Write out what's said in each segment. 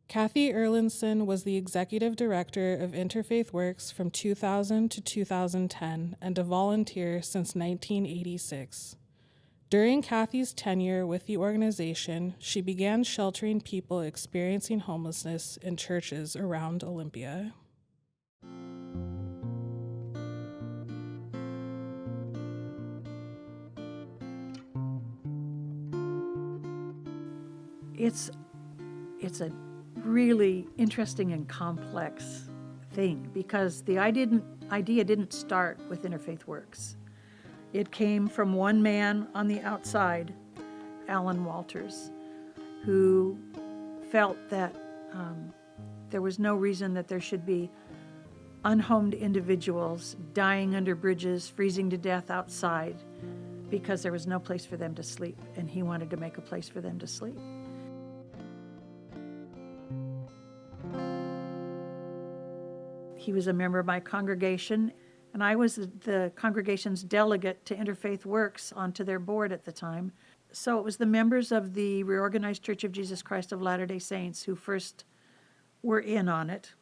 Kathy Erlandson was the executive director of Interfaith Works from 2000 to 2010 and a volunteer since 1986. During Kathy's tenure with the organization, she began sheltering people experiencing homelessness in churches around Olympia. It's a really interesting and complex thing because the idea didn't start with Interfaith Works. It came from one man on the outside, Alan Walters, who felt that there was no reason that there should be unhomed individuals dying under bridges, freezing to death outside, because there was no place for them to sleep, and he wanted to make a place for them to sleep. He was a member of my congregation, and I was the congregation's delegate to Interfaith Works onto their board at the time. So it was the members of the Reorganized Church of Jesus Christ of Latter-day Saints who first were in on it.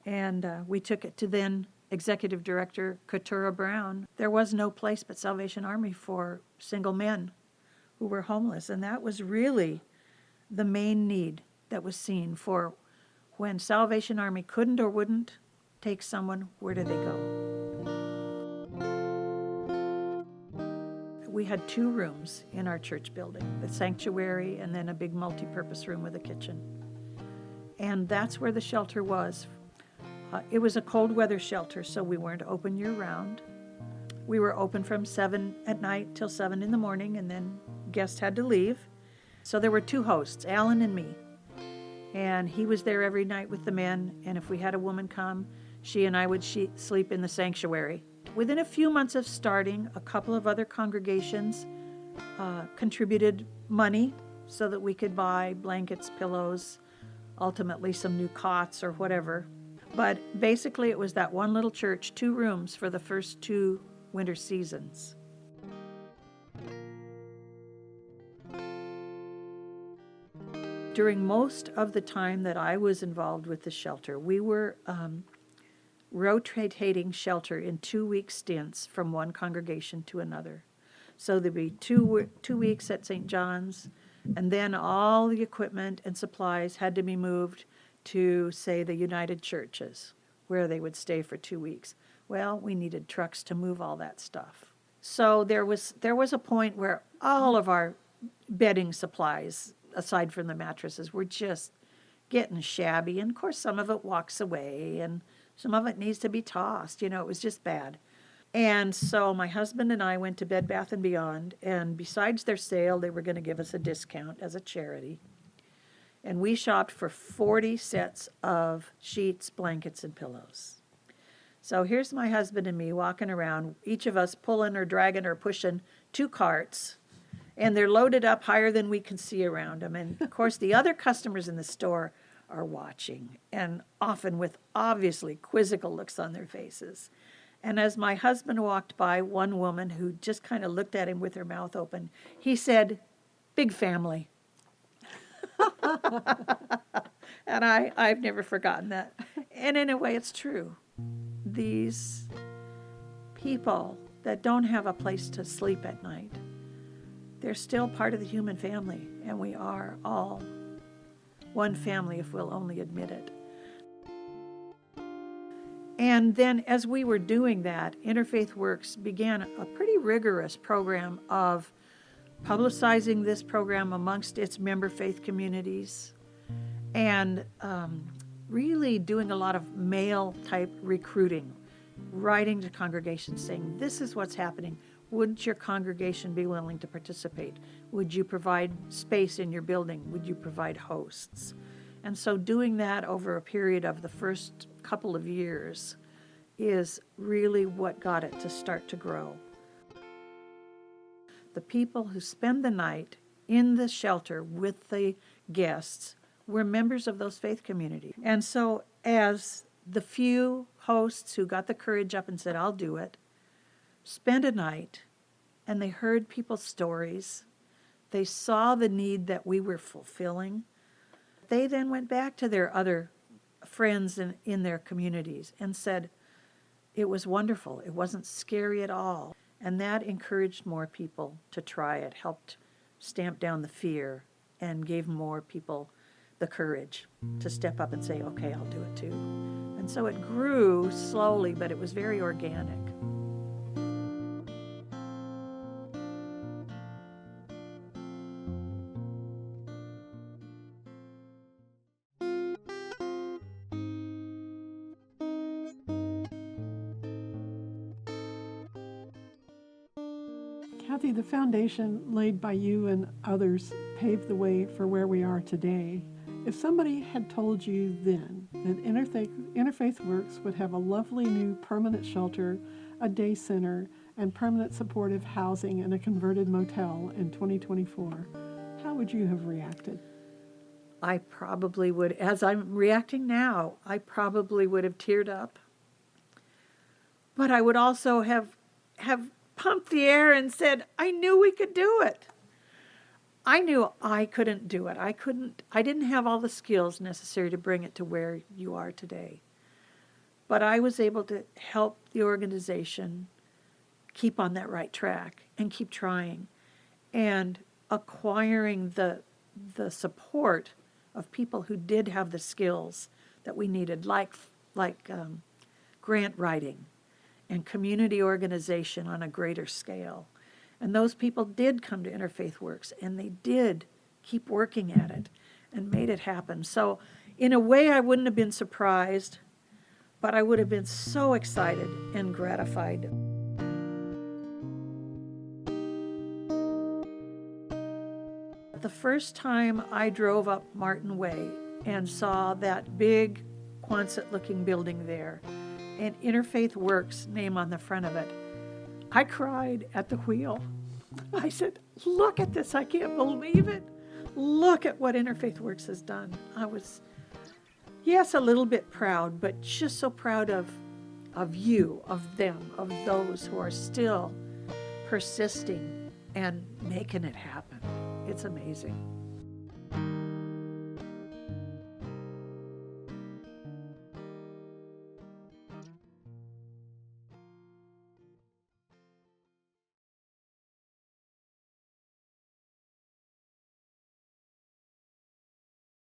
And we took it to then Executive Director Keturah Brown. There was no place but Salvation Army for single men who were homeless, and that was really the main need that was seen for when Salvation Army couldn't or wouldn't take someone, where do they go? We had 2 rooms in our church building, the sanctuary and then a big multi-purpose room with a kitchen. And that's where the shelter was. It was a cold weather shelter, so we weren't open year-round. We were open from 7 at night till 7 in the morning, and then guests had to leave. So there were 2 hosts, Alan and me. And he was there every night with the men, and if we had a woman come, she and I would sleep in the sanctuary. Within a few months of starting, a couple of other congregations contributed money so that we could buy blankets, pillows, ultimately some new cots or whatever. But basically it was that one little church, 2 rooms for the first 2 winter seasons. During most of the time that I was involved with the shelter, we were rotating shelter in 2-week stints from one congregation to another. So there'd be 2 weeks at St. John's, and then all the equipment and supplies had to be moved to, say, the United Churches, where they would stay for 2 weeks. Well, we needed trucks to move all that stuff. So there was a point where all of our bedding supplies, aside from the mattresses, were just getting shabby. And of course, some of it walks away, and some of it needs to be tossed. You know, it was just bad. And so my husband and I went to Bed Bath & Beyond, and besides their sale, they were going to give us a discount as a charity. And we shopped for 40 sets of sheets, blankets, and pillows. So here's my husband and me walking around, each of us pulling or dragging or pushing 2 carts, and they're loaded up higher than we can see around them. And of course, the other customers in the store are watching, and often with obviously quizzical looks on their faces. And as my husband walked by, one woman who just kind of looked at him with her mouth open, he said, "Big family." And I've never forgotten that. And in a way, it's true. These people that don't have a place to sleep at night, they're still part of the human family, and we are all one family if we'll only admit it. And then as we were doing that, Interfaith Works began a pretty rigorous program of publicizing this program amongst its member faith communities and really doing a lot of mail-type recruiting, writing to congregations saying, this is what's happening. Wouldn't your congregation be willing to participate? Would you provide space in your building? Would you provide hosts? And so doing that over a period of the first couple of years is really what got it to start to grow. The people who spend the night in the shelter with the guests were members of those faith communities. And so as the few hosts who got the courage up and said, I'll do it, spent a night, and they heard people's stories, they saw the need that we were fulfilling, They then went back to their other friends in their communities and said, it was wonderful. It wasn't scary at all. And that encouraged more people to try it, helped stamp down the fear, and gave more people the courage to step up and say, okay, I'll do it too. And so it grew slowly, but it was very organic. Kathy, the foundation laid by you and others paved the way for where we are today. If somebody had told you then that Interfaith Works would have a lovely new permanent shelter, a day center, and permanent supportive housing and a converted motel in 2024, how would you have reacted? I probably would, as I'm reacting now, I probably would have teared up. But I would also have pumped the air and said, I knew we could do it. I knew I couldn't do it. I didn't have all the skills necessary to bring it to where you are today. But I was able to help the organization keep on that right track and keep trying and acquiring the support of people who did have the skills that we needed, like grant writing and community organization on a greater scale. And those people did come to Interfaith Works, and they did keep working at it and made it happen. So in a way, I wouldn't have been surprised, but I would have been so excited and gratified. The first time I drove up Martin Way and saw that big Quonset-looking building there, and Interfaith Works name on the front of it, I cried at the wheel. I said, look at this, I can't believe it. Look at what Interfaith Works has done. I was, yes, a little bit proud, but just so proud of you, of them, of those who are still persisting and making it happen. It's amazing.